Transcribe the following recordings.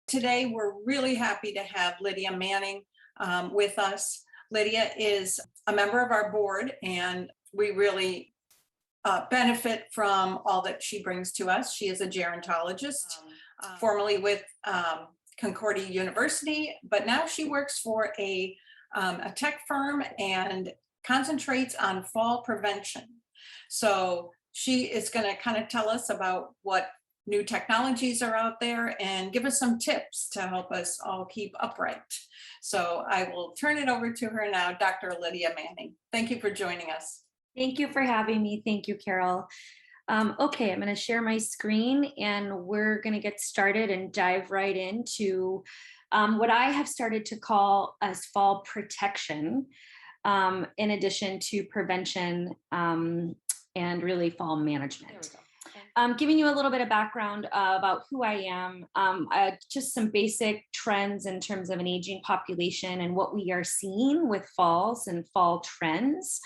Today, we're really happy to have Lydia Manning with us. Lydia is a member of our board, and we really benefit from all that she brings to us. She is a gerontologist, formerly with Concordia University, but now she works for a tech firm and concentrates on fall prevention. So she is going to kind of tell us about what new technologies are out there and give us some tips to help us all keep upright. So I will turn it over to her now, Dr. Lydia Manning. Thank you for joining us. Thank you for having me. Thank you, Carol. Okay, I'm going to share my screen and we're going to get started and dive right into what I have started to call as fall protection, in addition to prevention and really fall management. Giving you a little bit of background about who I am, just some basic trends in terms of an aging population and what we are seeing with falls and fall trends.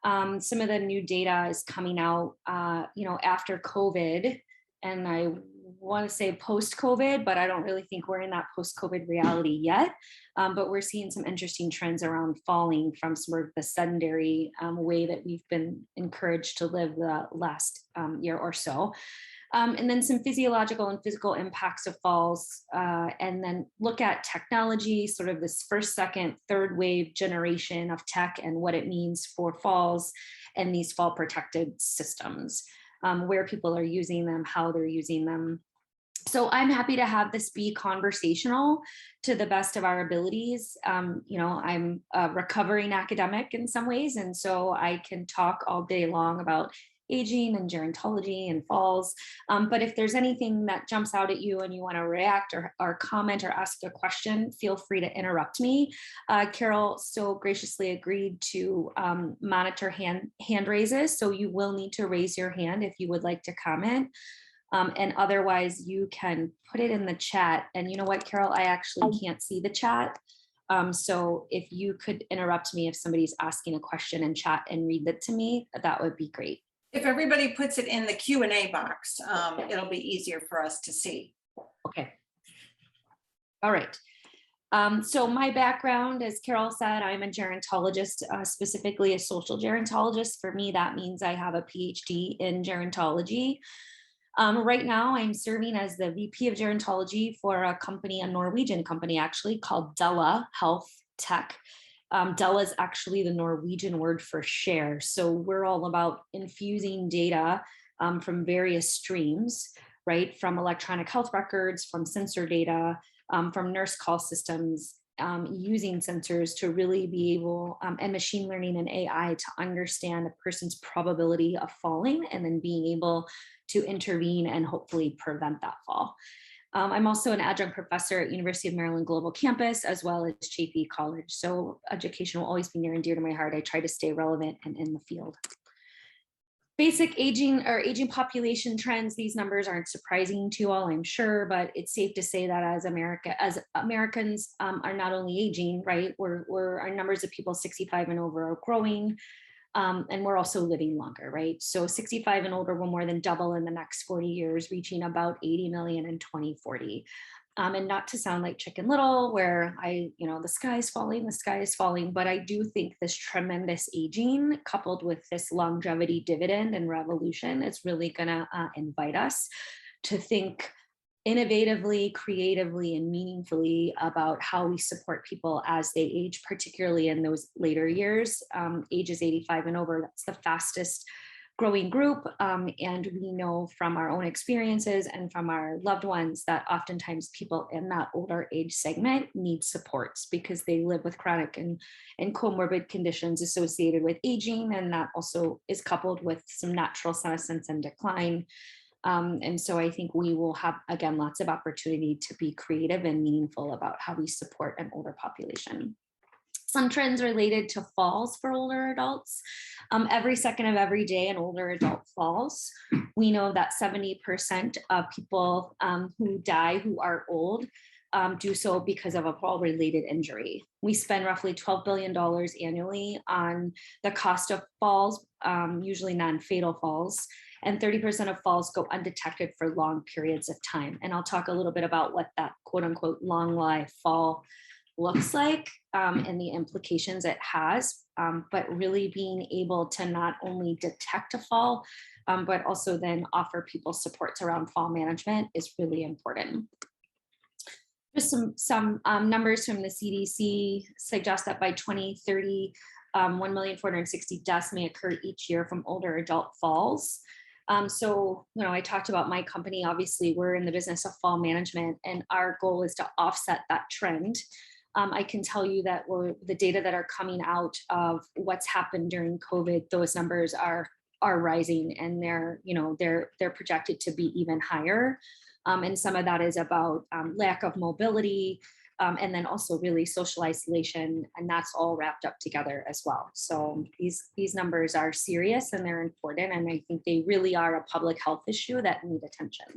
Some of the new data is coming out, after COVID, and I want to say post-COVID, but I don't really think we're in that post-COVID reality yet. But we're seeing some interesting trends around falling from sort of the sedentary way that we've been encouraged to live the last year or so. And then some physiological and physical impacts of falls, and then look at technology, sort of this first, second, third wave generation of tech and what it means for falls and these fall protected systems, where people are using them, how they're using them. So I'm happy to have this be conversational to the best of our abilities. I'm a recovering academic in some ways, and so I can talk all day long about aging and gerontology and falls. But if there's anything that jumps out at you and you want to react or comment or ask a question, feel free to interrupt me. Carol so graciously agreed to monitor hand raises, so you will need to raise your hand if you would like to comment. And otherwise you can put it in the chat. And you know what, Carol, I actually can't see the chat. So if you could interrupt me if somebody's asking a question in chat and read it to me, that would be great. If everybody puts it in the Q&A box, it'll be easier for us to see. Okay. All right. So my background, as Carol said, I'm a gerontologist, specifically a social gerontologist. For me, that means I have a PhD in gerontology. Right now, I'm serving as the VP of gerontology for a Norwegian company actually, called Della Health Tech. Della is actually the Norwegian word for share. So we're all about infusing data from various streams, right? From electronic health records, from sensor data, from nurse call systems, using sensors to really be able, and machine learning and AI to understand a person's probability of falling and then being able to intervene and hopefully prevent that fall. I'm also an adjunct professor at University of Maryland Global Campus, as well as Chaffey College. So education will always be near and dear to my heart. I try to stay relevant and in the field. Basic aging population trends, these numbers aren't surprising to you all, I'm sure, but it's safe to say that as Americans are not only aging, right, our numbers of people 65 and over are growing, and we're also living longer, right? So 65 and older will more than double in the next 40 years, reaching about 80 million in 2040. And not to sound like Chicken Little, where the sky is falling, but I do think this tremendous aging coupled with this longevity dividend and revolution is really gonna invite us to think innovatively, creatively, and meaningfully about how we support people as they age, particularly in those later years. Ages 85 and over, that's the fastest growing group. And we know from our own experiences and from our loved ones that oftentimes people in that older age segment need supports because they live with chronic and comorbid conditions associated with aging. And that also is coupled with some natural senescence and decline. And so I think we will have, again, lots of opportunity to be creative and meaningful about how we support an older population. Some trends related to falls for older adults. Every second of every day, an older adult falls. We know that 70% of people who die who are old do so because of a fall-related injury. We spend roughly $12 billion annually on the cost of falls, usually non-fatal falls. and 30% of falls go undetected for long periods of time. And I'll talk a little bit about what that quote unquote long life fall looks like and the implications it has, but really being able to not only detect a fall, but also then offer people supports around fall management is really important. Just some numbers from the CDC suggest that by 2030, 1,460,000 deaths may occur each year from older adult falls. So, I talked about my company. Obviously, we're in the business of fall management, and our goal is to offset that trend. I can tell you that the data that are coming out of what's happened during COVID, those numbers are rising, and they're projected to be even higher. And some of that is about lack of mobility, and then also really social isolation, and that's all wrapped up together as well. So these numbers are serious and they're important, and I think they really are a public health issue that need attention.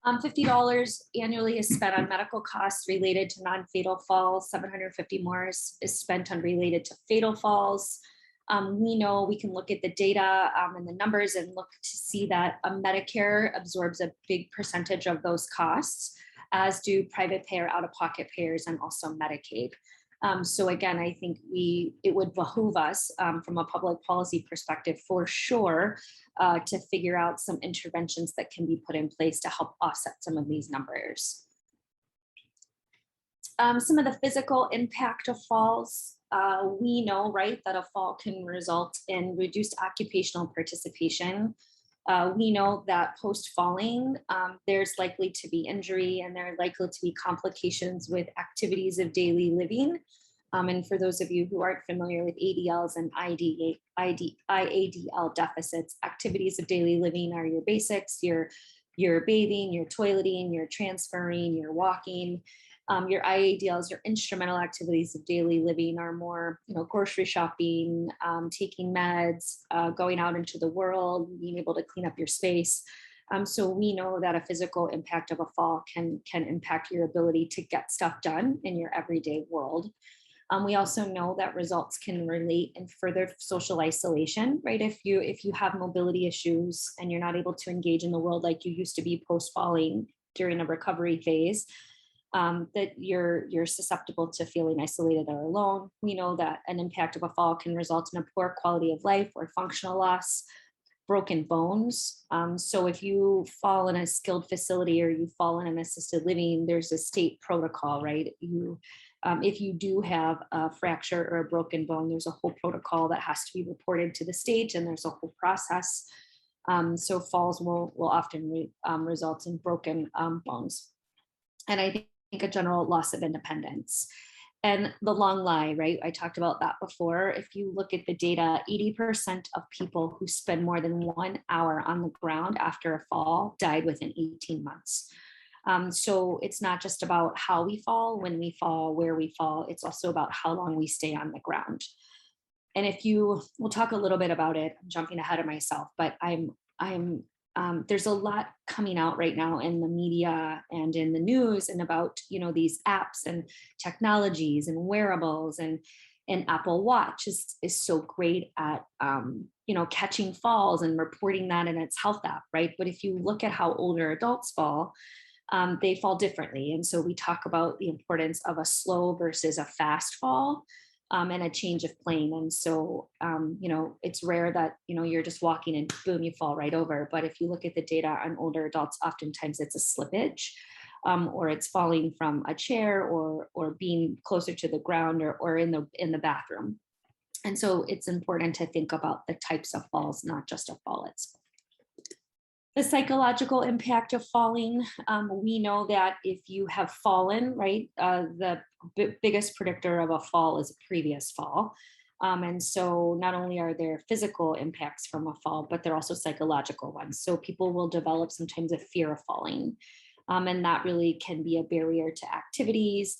$50 annually is spent on medical costs related to non-fatal falls. $750 more is spent on related to fatal falls. We know we can look at the data and the numbers and look to see that Medicare absorbs a big percentage of those costs, as do private payer, out-of-pocket payers, and also Medicaid. So again, I think it would behoove us from a public policy perspective for sure to figure out some interventions that can be put in place to help offset some of these numbers. Some of the physical impact of falls. We know, right, that a fall can result in reduced occupational participation. We know that post-falling, there's likely to be injury, and there are likely to be complications with activities of daily living. And for those of you who aren't familiar with ADLs and IADL deficits, activities of daily living are your basics, your bathing, your toileting, your transferring, your walking. Your IADLs, your instrumental activities of daily living, are more, grocery shopping, taking meds, going out into the world, being able to clean up your space. So we know that a physical impact of a fall can impact your ability to get stuff done in your everyday world. We also know that results can relate in further social isolation, right? If you have mobility issues and you're not able to engage in the world like you used to be post-falling during a recovery phase, that you're susceptible to feeling isolated or alone. We know that an impact of a fall can result in a poor quality of life or functional loss, broken bones. So if you fall in a skilled facility or you fall in an assisted living, there's a state protocol, right? If you do have a fracture or a broken bone, there's a whole protocol that has to be reported to the state, and there's a whole process. So falls will often result in broken bones. And I think a general loss of independence. And the long lie, right? I talked about that before. If you look at the data, 80% of people who spend more than 1 hour on the ground after a fall died within 18 months. So it's not just about how we fall, when we fall, where we fall. It's also about how long we stay on the ground. And we'll talk a little bit about it. I'm jumping ahead of myself, but there's a lot coming out right now in the media and in the news, and about, these apps and technologies and wearables, and Apple Watch is so great at, catching falls and reporting that in its health app, right? But if you look at how older adults fall, they fall differently. And so we talk about the importance of a slow versus a fast fall. And a change of plane. And so, it's rare that, you're just walking and boom, you fall right over. But if you look at the data on older adults, oftentimes it's a slippage, or it's falling from a chair, or being closer to the ground, or in the bathroom. And so it's important to think about the types of falls, not just a fall itself. The psychological impact of falling. We know that if you have fallen, right, the biggest predictor of a fall is a previous fall. And so not only are there physical impacts from a fall, but there are also psychological ones. So people will develop sometimes a fear of falling. And that really can be a barrier to activities.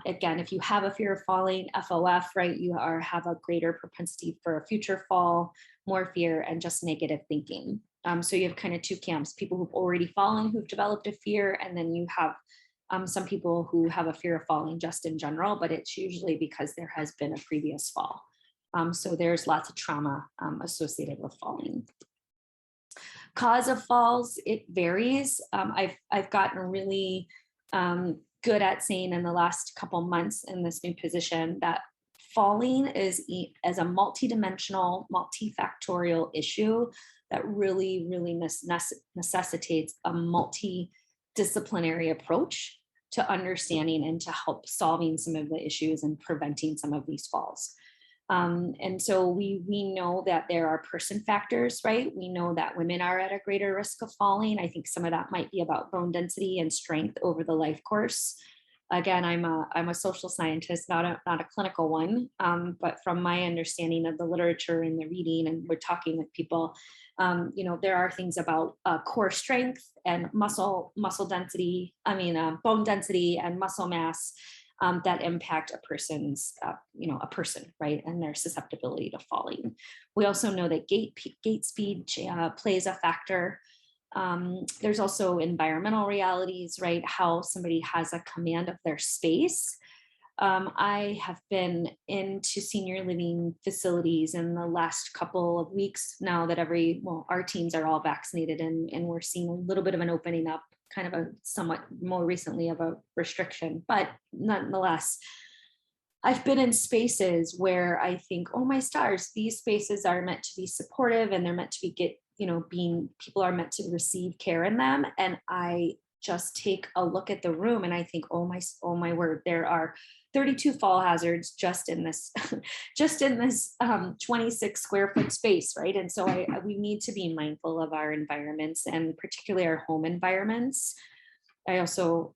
Again, if you have a fear of falling, FOF, right, you have a greater propensity for a future fall, more fear, and just negative thinking. So you have kind of two camps: people who've already fallen, who've developed a fear, and then you have some people who have a fear of falling just in general, but it's usually because there has been a previous fall. So there's lots of trauma associated with falling. Cause of falls, it varies. I've gotten really good at saying in the last couple months in this new position that falling is as a multidimensional, multifactorial issue that really, really necessitates a multidisciplinary approach to understanding and to help solving some of the issues and preventing some of these falls. And so we know that there are person factors, right? We know that women are at a greater risk of falling. I think some of that might be about bone density and strength over the life course. Again, I'm a social scientist, not a clinical one, but from my understanding of the literature and the reading, and we're talking with people, there are things about core strength and muscle density. Bone density and muscle mass that impact a person's, a person, right, and their susceptibility to falling. We also know that gait speed plays a factor. There's also environmental realities, right? How somebody has a command of their space. I have been into senior living facilities in the last couple of weeks now that our teams are all vaccinated, and we're seeing a little bit of an opening up, kind of a somewhat more recently of a restriction, but nonetheless, I've been in spaces where I think, oh my stars, these spaces are meant to be supportive and they're meant to be people are meant to receive care in them. And I just take a look at the room and I think, oh my word, there are 32 fall hazards just in this 26 square foot space, right? And so we need to be mindful of our environments, and particularly our home environments. I also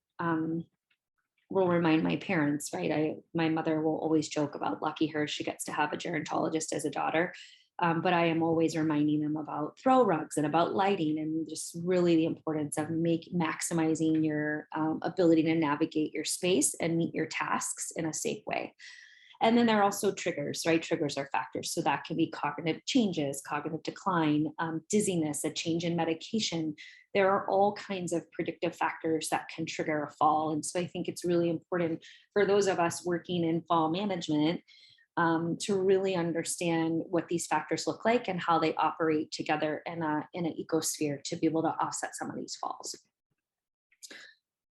will remind my parents, right? My mother will always joke about lucky her, she gets to have a gerontologist as a daughter. But I am always reminding them about throw rugs and about lighting, and just really the importance of maximizing your ability to navigate your space and meet your tasks in a safe way. And then there are also triggers, right? Triggers are factors. So that can be cognitive changes, cognitive decline, dizziness, a change in medication. There are all kinds of predictive factors that can trigger a fall. And so I think it's really important for those of us working in fall management to really understand what these factors look like and how they operate together in an ecosphere to be able to offset some of these falls.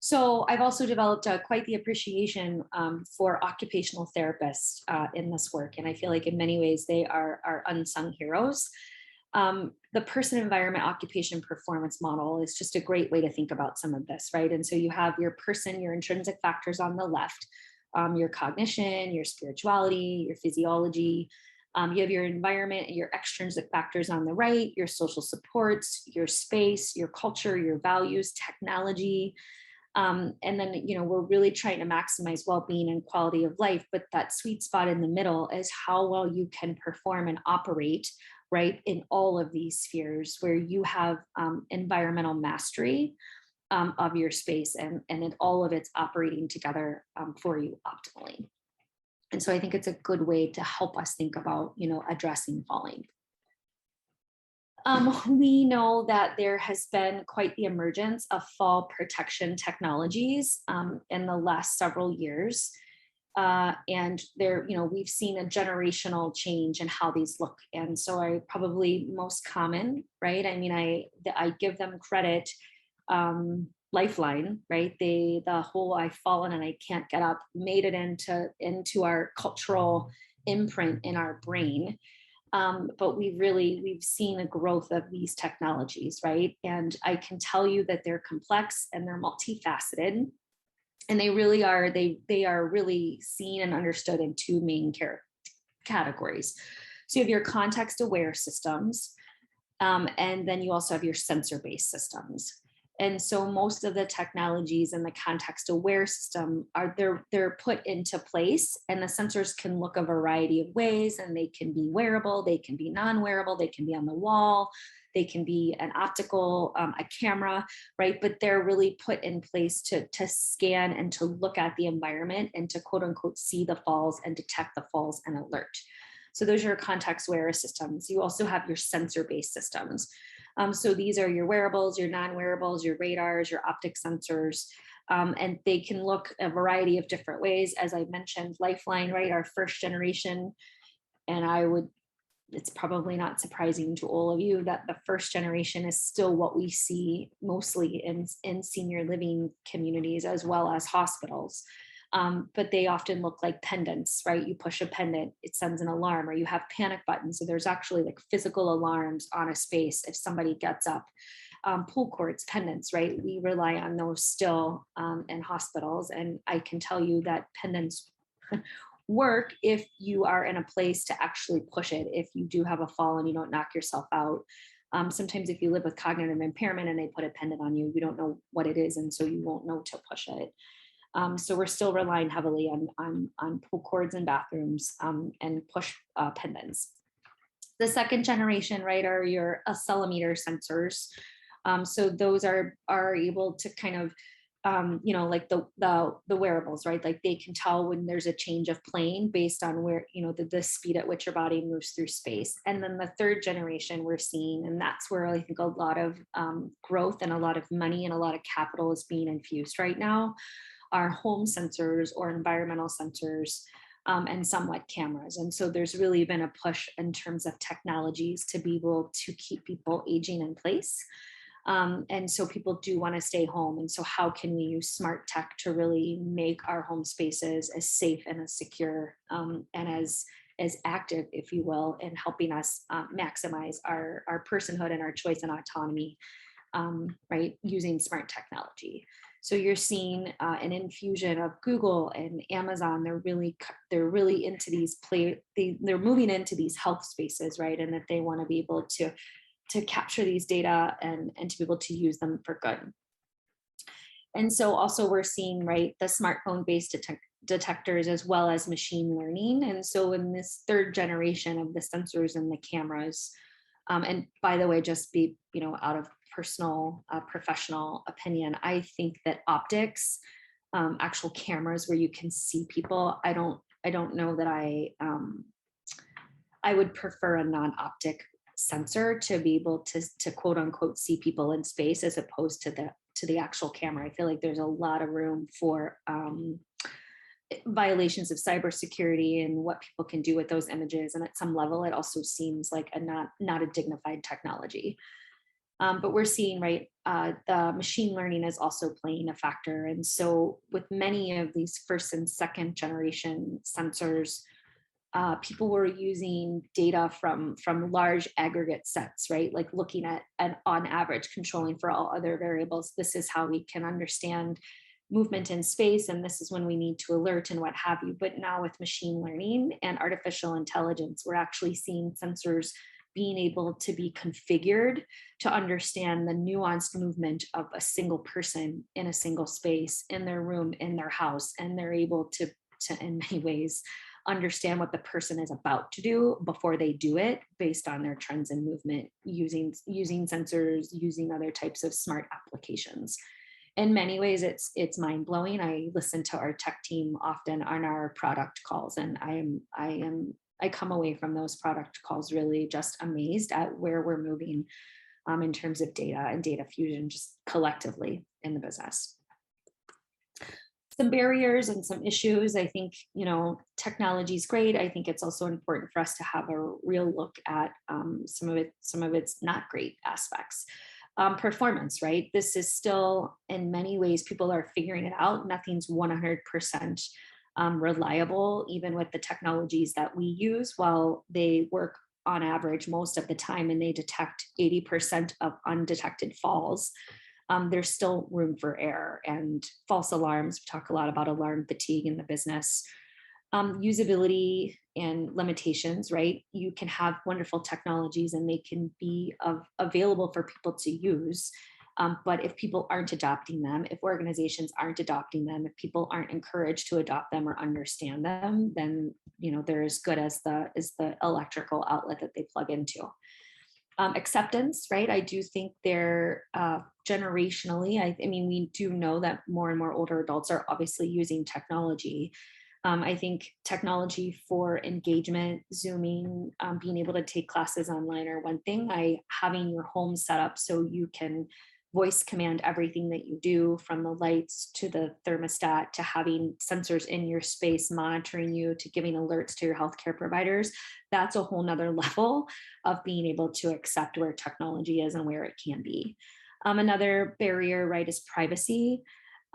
So I've also developed quite the appreciation for occupational therapists in this work. And I feel like in many ways they are unsung heroes. The person environment occupation performance model is just a great way to think about some of this, right? And so you have your intrinsic factors on the left, your cognition, your spirituality, your physiology. You have your environment and your extrinsic factors on the right, your social supports, your space, your culture, your values, technology. And then, we're really trying to maximize well-being and quality of life, but that sweet spot in the middle is how well you can perform and operate, right, in all of these spheres where you have environmental mastery of your space and then all of it's operating together for you optimally. And so I think it's a good way to help us think about, addressing falling. We know that there has been quite the emergence of fall protection technologies in the last several years. And we've seen a generational change in how these look. And so I probably most common, right? I give them credit. Lifeline, right? The whole I've fallen and I can't get up made it into our cultural imprint in our brain. But we've seen a growth of these technologies, right? And I can tell you that they're complex and they're multifaceted. And they really are, they are really seen and understood in two main categories. So you have your context aware systems, and then you also have your sensor-based systems. And so most of the technologies in the context aware system they're put into place, and the sensors can look a variety of ways, and they can be wearable, they can be non-wearable, they can be on the wall, they can be an optical, a camera, right? But they're really put in place to scan and to look at the environment and to quote unquote see the falls and detect the falls and alert. So those are your context aware systems. You also have your sensor-based systems. So these are your wearables, your non-wearables, your radars, your optic sensors, and they can look a variety of different ways. As I mentioned, Lifeline, right, our first generation, and I would it's probably not surprising to all of you that the first generation is still what we see mostly in senior living communities as well as hospitals. But they often look like pendants, right? You push a pendant, it sends an alarm, or you have panic buttons. So there's actually like physical alarms on a space if somebody gets up. Pull cords, pendants, right? We rely on those still in hospitals. And I can tell you that pendants work if you are in a place to actually push it. If you do have a fall and you don't knock yourself out. Sometimes if you live with cognitive impairment and they put a pendant on you, you don't know what it is. And so you won't know to push it. So we're still relying heavily on pull cords in bathrooms and push pendants. The second generation, right, are your accelerometer sensors. So those are able to kind of, like the wearables, right? Like they can tell when there's a change of plane based on where, the speed at which your body moves through space. And then the third generation we're seeing, and that's where I think a lot of growth and a lot of money and a lot of capital is being infused right now, are home sensors or environmental sensors. And somewhat cameras. And so there's really been a push in terms of technologies to be able to keep people aging in place. And so people do want to stay home. And so how can we use smart tech to really make our home spaces as safe and as secure and as active, if you will, in helping us maximize our personhood and our choice and autonomy, right, using smart technology. So you're seeing an infusion of Google and Amazon. They're really into these they're moving into these health spaces, right? And that they want to be able to capture these data and to be able to use them for good. And so also we're seeing, right, the smartphone-based detectors as well as machine learning. And so in this third generation of the sensors and the cameras, and by the way, just be, out of personal, professional opinion, I think that optics, actual cameras where you can see people, I don't know that I would prefer a non-optic sensor to be able to quote unquote see people in space as opposed to the actual camera. I feel like there's a lot of room for violations of cybersecurity and what people can do with those images. And at some level, it also seems like not a dignified technology. But we're seeing, right, the machine learning is also playing a factor. And so with many of these first and second generation sensors, people were using data from large aggregate sets, right? Like looking at, and on average, controlling for all other variables. This is how we can understand movement in space, and this is when we need to alert and what have you. But now with machine learning and artificial intelligence, we're actually seeing sensors being able to be configured to understand the nuanced movement of a single person in a single space, in their room, in their house, and they're able to in many ways understand what the person is about to do before they do it based on their trends in movement, using sensors, using other types of smart applications. In many ways, it's mind-blowing. I listen to our tech team often on our product calls, and I come away from those product calls really just amazed at where we're moving in terms of data and data fusion just collectively in the business. Some barriers and some issues. I think, technology is great. I think it's also important for us to have a real look at some of its not great aspects. Performance, right? This is still, in many ways, people are figuring it out. Nothing's 100% reliable, even with the technologies that we use. While they work on average most of the time and they detect 80% of undetected falls, there's still room for error and false alarms. We talk a lot about alarm fatigue in the business. Usability and limitations, right? You can have wonderful technologies and they can be available for people to use. But if people aren't adopting them, if organizations aren't adopting them, if people aren't encouraged to adopt them or understand them, then they're as good as the electrical outlet that they plug into. Acceptance, right? I do think they're generationally, I mean, we do know that more and more older adults are obviously using technology. I think technology for engagement, Zooming, being able to take classes online are one thing. Having your home set up so you can voice command everything that you do, from the lights to the thermostat to having sensors in your space monitoring you to giving alerts to your healthcare providers. That's a whole nother level of being able to accept where technology is and where it can be. Another barrier, right, is privacy.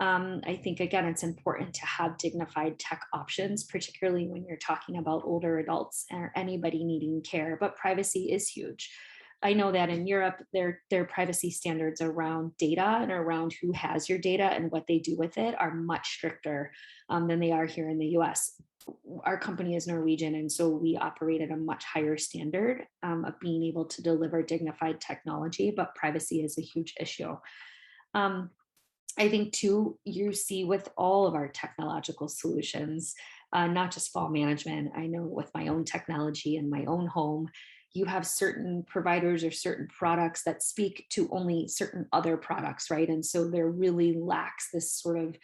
I think, again, it's important to have dignified tech options, particularly when you're talking about older adults or anybody needing care, but privacy is huge. I know that in Europe, their privacy standards around data and around who has your data and what they do with it are much stricter than they are here in the US. Our company is Norwegian, and so we operate at a much higher standard of being able to deliver dignified technology, but privacy is a huge issue. I think too, you see with all of our technological solutions, not just fall management. I know with my own technology in my own home, you have certain providers or certain products that speak to only certain other products, right? And so there really lacks this sort of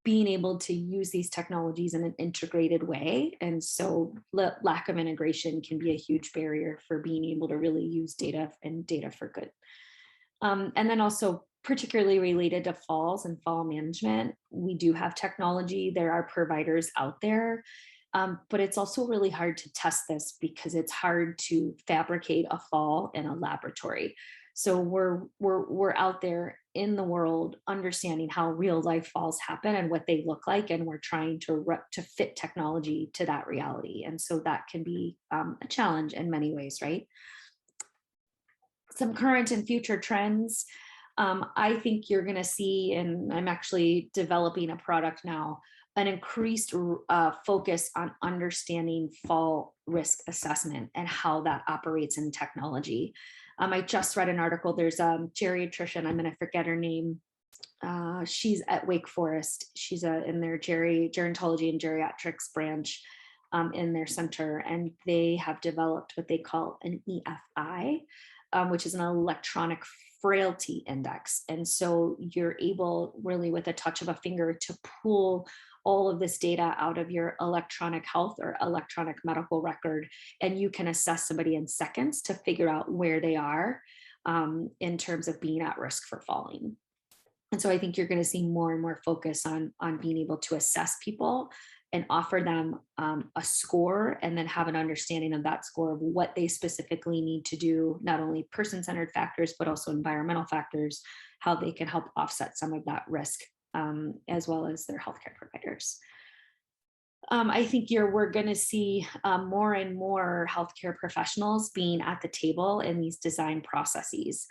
being able to use these technologies in an integrated way. And so lack of integration can be a huge barrier for being able to really use data and data for good. And then also, particularly related to falls and fall management, we do have technology. There are providers out there, but it's also really hard to test this because it's hard to fabricate a fall in a laboratory. So we're out there in the world understanding how real life falls happen and what they look like, and we're trying to fit technology to that reality. And so that can be a challenge in many ways, right? Some current and future trends. I think you're going to see, and I'm actually developing a product now, an increased focus on understanding fall risk assessment and how that operates in technology. I just read an article. There's a geriatrician, I'm going to forget her name. She's at Wake Forest. She's in their gerontology and geriatrics branch in their center, and they have developed what they call an EFI, which is an electronic frailty index. And so you're able, really with a touch of a finger, to pull all of this data out of your electronic health or electronic medical record, and you can assess somebody in seconds to figure out where they are in terms of being at risk for falling. And so I think you're going to see more and more focus on being able to assess people and offer them a score, and then have an understanding of that score of what they specifically need to do, not only person-centered factors, but also environmental factors, how they can help offset some of that risk, as well as their healthcare providers. I think we're going to see more and more healthcare professionals being at the table in these design processes.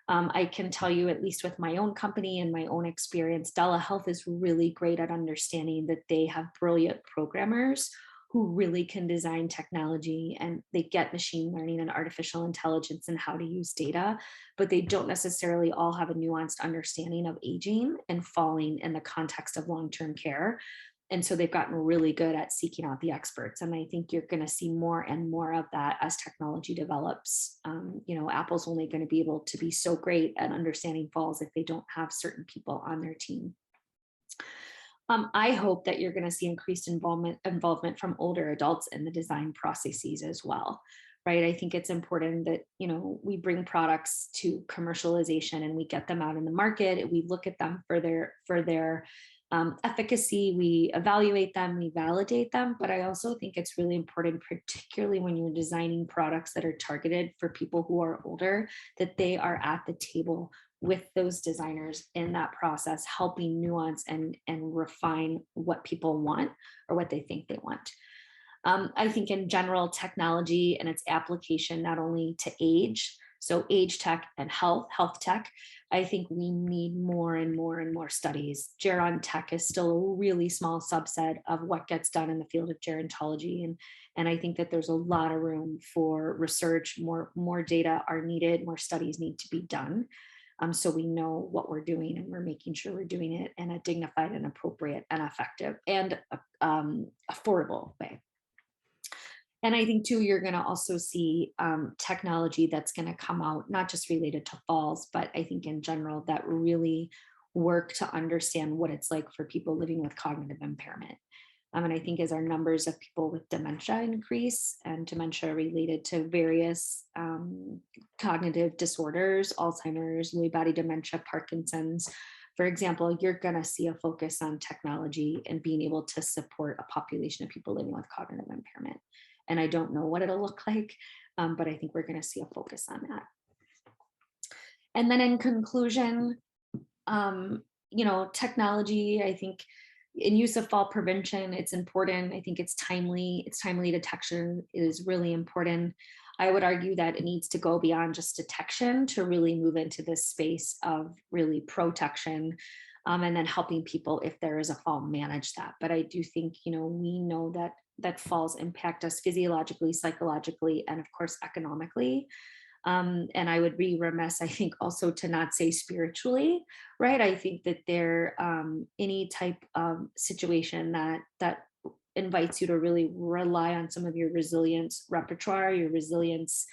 I can tell you, at least with my own company and my own experience, Della Health is really great at understanding that they have brilliant programmers who really can design technology, and they get machine learning and artificial intelligence and how to use data, but they don't necessarily all have a nuanced understanding of aging and falling in the context of long-term care. And so they've gotten really good at seeking out the experts. And I think you're going to see more and more of that as technology develops. Apple's only going to be able to be so great at understanding falls if they don't have certain people on their team. I hope that you're going to see increased involvement from older adults in the design processes as well, right? I think it's important that, we bring products to commercialization and we get them out in the market. We look at them for their efficacy, we evaluate them, we validate them. But I also think it's really important, particularly when you're designing products that are targeted for people who are older, that they are at the table with those designers in that process, helping nuance and refine what people want or what they think they want. I think in general, technology and its application, not only to age, so age tech and health tech, I think we need more and more and more studies. Geron tech is still a really small subset of what gets done in the field of gerontology. And I think that there's a lot of room for research, more data are needed, more studies need to be done. So we know what we're doing, and we're making sure we're doing it in a dignified and appropriate and effective and affordable way. And I think too, you're going to also see technology that's going to come out, not just related to falls, but I think in general that really work to understand what it's like for people living with cognitive impairment. And I think as our numbers of people with dementia increase, and dementia related to various cognitive disorders, Alzheimer's, Lewy body dementia, Parkinson's, for example, you're going to see a focus on technology and being able to support a population of people living with cognitive impairment. And I don't know what it'll look like, but I think we're going to see a focus on that. And then in conclusion, technology, I think in use of fall prevention, it's important. I think it's timely detection is really important. I would argue that it needs to go beyond just detection to really move into this space of really protection, and then helping people, if there is a fall, manage that. But I do think, we know that falls impact us physiologically, psychologically, and of course, economically. And I would be remiss, I think, also to not say spiritually, right? I think that any type of situation that invites you to really rely on some of your resilience repertoire, your resilience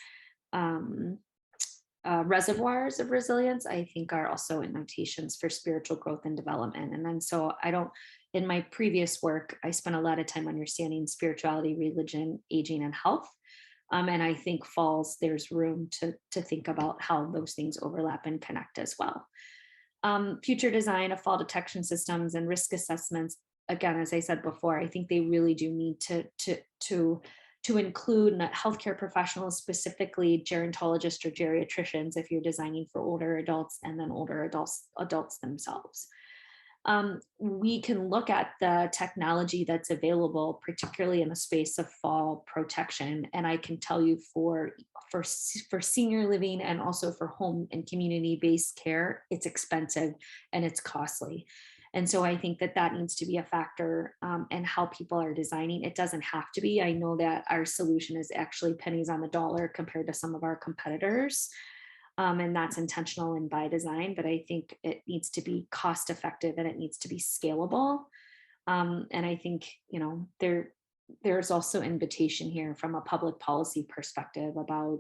reservoirs of resilience, I think are also invitations for spiritual growth and development. And then so in my previous work, I spent a lot of time understanding spirituality, religion, aging, and health. And I think falls, there's room to think about how those things overlap and connect as well. Future design of fall detection systems and risk assessments, again, as I said before, I think they really do need to include healthcare professionals, specifically gerontologists or geriatricians, if you're designing for older adults and then older adults themselves. We can look at the technology that's available, particularly in the space of fall protection. And I can tell you for senior living and also for home and community-based care, it's expensive and it's costly. And so I think that needs to be a factor in how people are designing. It doesn't have to be. I know that our solution is actually pennies on the dollar compared to some of our competitors. And that's intentional and by design, but I think it needs to be cost effective and it needs to be scalable. And I think, there's also invitation here from a public policy perspective about,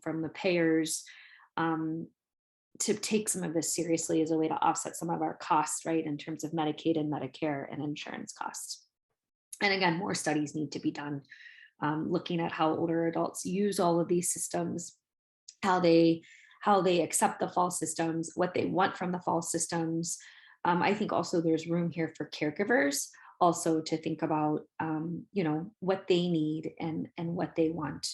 from the payers, to take some of this seriously as a way to offset some of our costs, right, in terms of Medicaid and Medicare and insurance costs. And again, more studies need to be done, looking at how older adults use all of these systems, how they accept the fall systems, what they want from the fall systems. I think also there's room here for caregivers also to think about, what they need and what they want.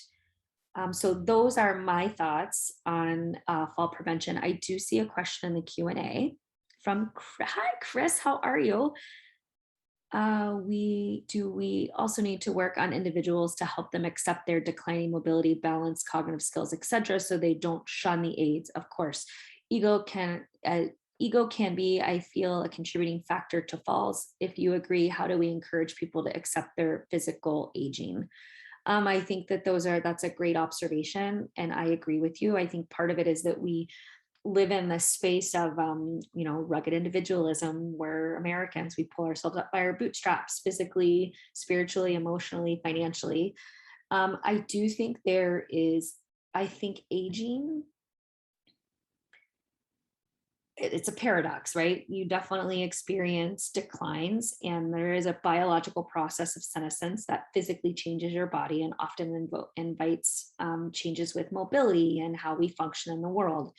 So those are my thoughts on fall prevention. I do see a question in the Q&A from, hi, Chris, how are you? We also need to work on individuals to help them accept their declining mobility, balance, cognitive skills, etc., so they don't shun the aids. Of course, ego can be, I feel, a contributing factor to falls. If you agree, how do we encourage people to accept their physical aging? I think that's a great observation, and I agree with you. I think part of it is that we live in this space of rugged individualism. We're Americans, we pull ourselves up by our bootstraps, physically, spiritually, emotionally, financially. I do think aging, it's a paradox, right? You definitely experience declines, and there is a biological process of senescence that physically changes your body and often invites changes with mobility and how we function in the world.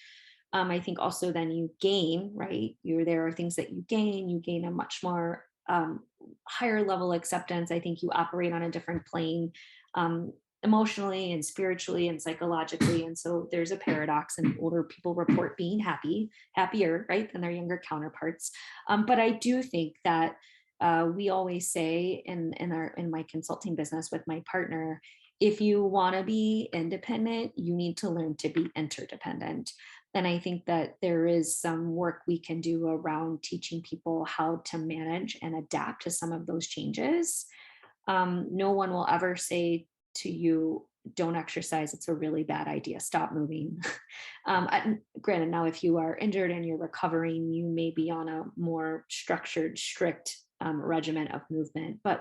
I think also then you gain, right? There are things that you gain a much more higher level acceptance. I think you operate on a different plane, emotionally and spiritually and psychologically. And so there's a paradox, and older people report being happier, right, than their younger counterparts. But I do think that we always say in my consulting business with my partner, if you want to be independent, you need to learn to be interdependent. And I think that there is some work we can do around teaching people how to manage and adapt to some of those changes. No one will ever say to you, don't exercise, it's a really bad idea, stop moving. Granted, now if you are injured and you're recovering, you may be on a more structured, strict regimen of movement. But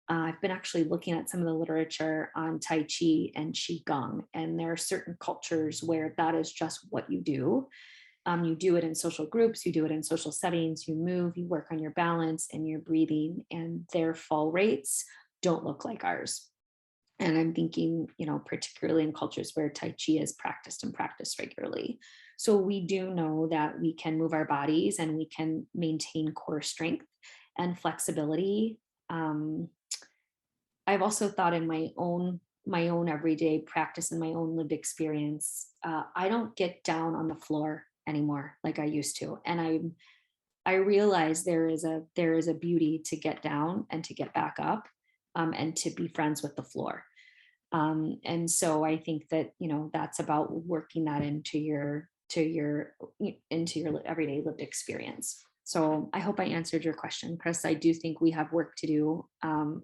I've been actually looking at some of the literature on Tai Chi and Qigong, and there are certain cultures where that is just what you do. You do it in social groups, you do it in social settings, you move, you work on your balance and your breathing, and their fall rates don't look like ours. And I'm thinking, particularly in cultures where Tai Chi is practiced and practiced regularly. So we do know that we can move our bodies and we can maintain core strength and flexibility. I've also thought in my own everyday practice and my own lived experience, I don't get down on the floor anymore like I used to. And I realize there is a beauty to get down and to get back up, and to be friends with the floor. And so I think that, that's about working that into your everyday lived experience. So I hope I answered your question, Chris. I do think we have work to do, and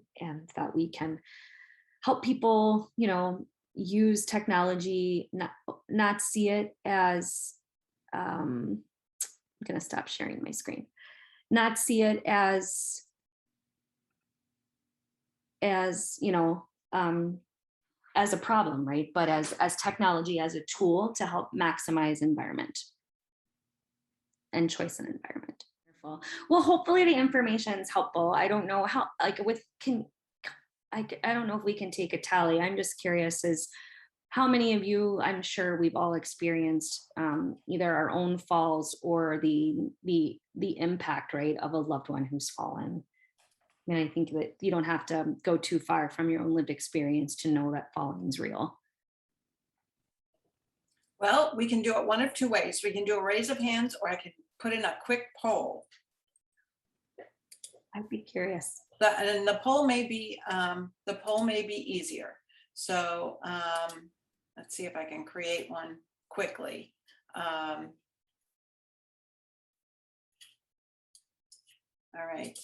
that we can help people, use technology, not see it as, I'm going to stop sharing my screen, not see it as, as a problem, right? But as technology, as a tool to help maximize environment and choice in environment. Well, hopefully the information is helpful. I don't know how, I don't know if we can take a tally. I'm just curious as how many of you, I'm sure we've all experienced either our own falls or the impact, right, of a loved one who's fallen. And I think that you don't have to go too far from your own lived experience to know that falling is real. Well, we can do it one of two ways. We can do a raise of hands, or I can put in a quick poll. I'd be curious. And the poll may be easier. So let's see if I can create one quickly. All right,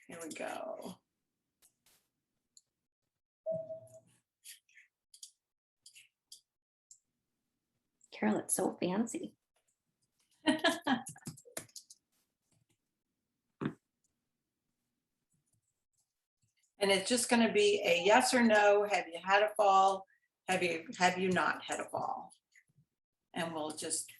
here we go. Carol, it's so fancy. And it's just going to be a yes or no. Have you had a fall? Have you not had a fall? And we'll just.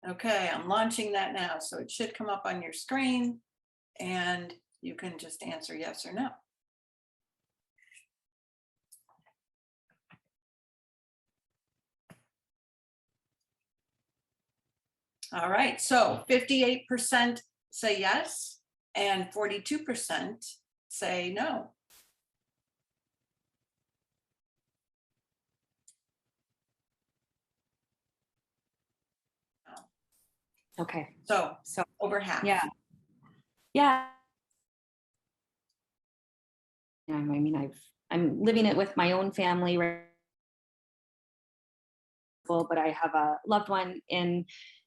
Okay, I'm launching that now. So it should come up on your screen and you can just answer yes or no. All right, so 58% say yes and 42% say no. Okay. So over half. Yeah. Yeah. I mean, I'm living it with my own family, right? But I have a loved one in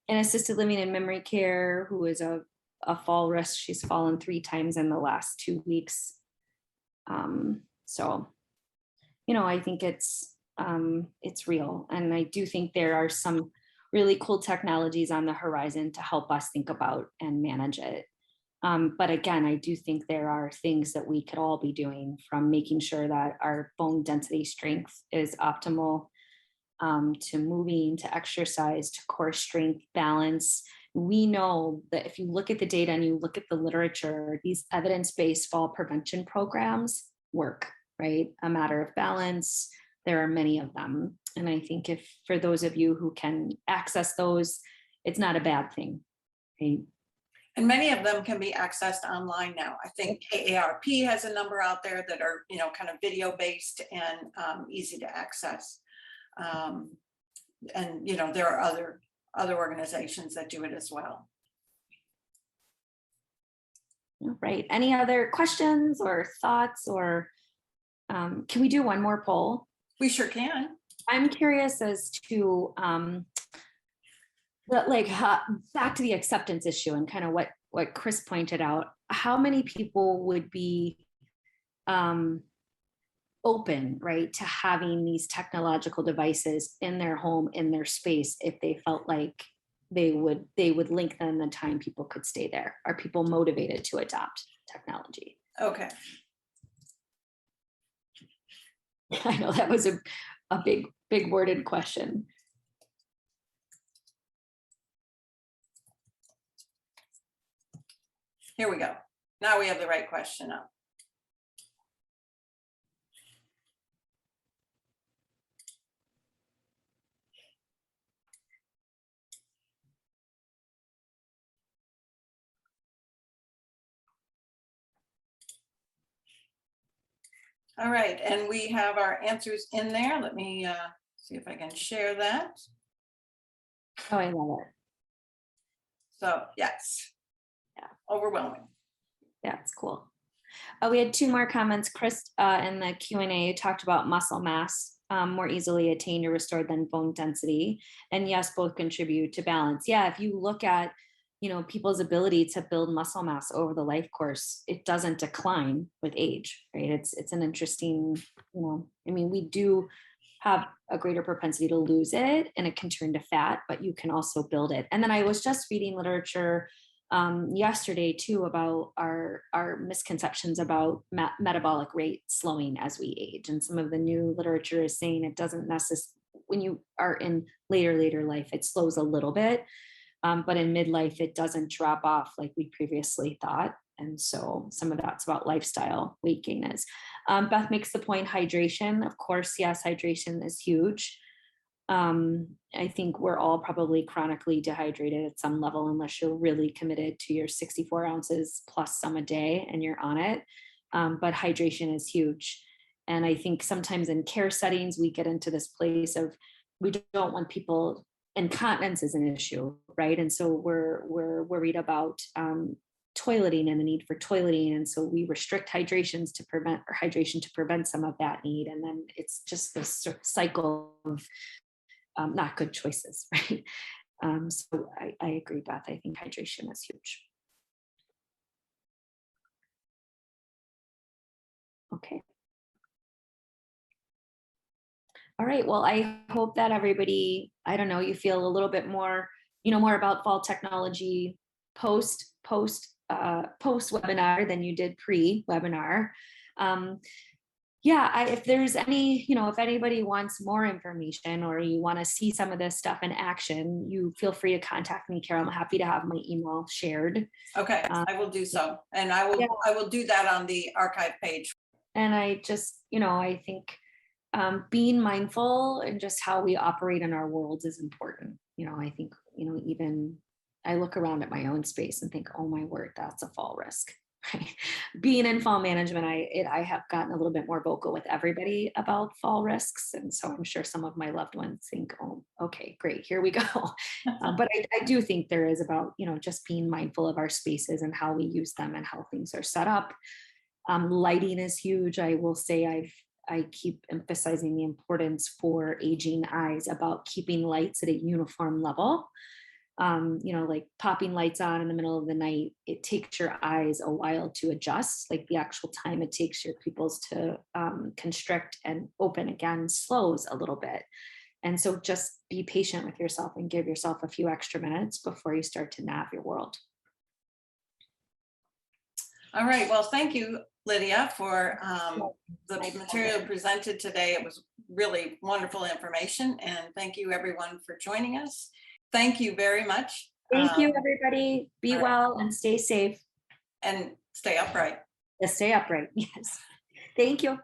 assisted living and memory care who is a fall risk. She's fallen 3 times in the last 2 weeks. So, I think it's real. And I do think there are some really cool technologies on the horizon to help us think about and manage it. But again, I do think there are things that we could all be doing, from making sure that our bone density strength is optimal, to moving, to exercise, to core strength, balance. We know that if you look at the data and you look at the literature, these evidence-based fall prevention programs work, right? A Matter of Balance, there are many of them. And I think if for those of you who can access those, it's not a bad thing, right? And many of them can be accessed online now. I think AARP has a number out there that are, kind of video based and easy to access. And there are other organizations that do it as well. Right. Any other questions or thoughts, or can we do one more poll? We sure can. I'm curious as to back to the acceptance issue and kind of what Chris pointed out. How many people would be open, right, to having these technological devices in their home, in their space, if they felt like they would lengthen the time people could stay there? Are people motivated to adopt technology? Okay. I know that was a big worded question. Here we go. Now we have the right question up. All right, and we have our answers in there. Let me see if I can share that. Oh, I love it. So yes, Yeah, overwhelming. yeah, it's cool. We had two more comments. Chris, in the Q&A, talked about muscle mass more easily attained or restored than bone density. And yes, both contribute to balance. Yeah, if you look at, people's ability to build muscle mass over the life course, it doesn't decline with age, right? It's an interesting, we do have a greater propensity to lose it and it can turn to fat, but you can also build it. And then I was just reading literature yesterday too about our misconceptions about metabolic rate slowing as we age, and some of the new literature is saying it doesn't necessarily, when you are in later life, it slows a little bit, but in midlife it doesn't drop off like we previously thought. And so some of that's about lifestyle, weight gain is. Beth makes the point, hydration, of course, yes, hydration is huge. I think we're all probably chronically dehydrated at some level, unless you're really committed to your 64 ounces plus some a day and you're on it. But hydration is huge. And I think sometimes in care settings, we get into this place of, we don't want people, incontinence is an issue, right? And so we're worried about toileting and the need for toileting. And so we restrict hydration to prevent some of that need. And then it's just this cycle of not good choices, right? So I agree, Beth. I think hydration is huge. Okay. All right. Well, I hope that everybody, I don't know, you feel a little bit more, more about fall technology post webinar than you did pre-webinar. Yeah, if there's any, if anybody wants more information or you want to see some of this stuff in action, you feel free to contact me, Carol. I'm happy to have my email shared. Okay, I will do so. And I will do that on the archive page. And I just, I think being mindful and just how we operate in our worlds is important. I think, even I look around at my own space and think, oh my word, that's a fall risk. Being in fall management, I have gotten a little bit more vocal with everybody about fall risks. And so I'm sure some of my loved ones think, oh, okay, great, here we go. But I do think there is about, just being mindful of our spaces and how we use them and how things are set up. Lighting is huge. I will say I keep emphasizing the importance for aging eyes about keeping lights at a uniform level. Like popping lights on in the middle of the night, it takes your eyes a while to adjust. Like the actual time it takes your pupils to constrict and open again slows a little bit. And so just be patient with yourself and give yourself a few extra minutes before you start to nav your world. All right. Well, thank you, Lydia, for the material presented today. It was really wonderful information. And thank you, everyone, for joining us. Thank you very much. Thank you, everybody. Be well and stay safe. And stay upright. Stay upright. Yes. Thank you.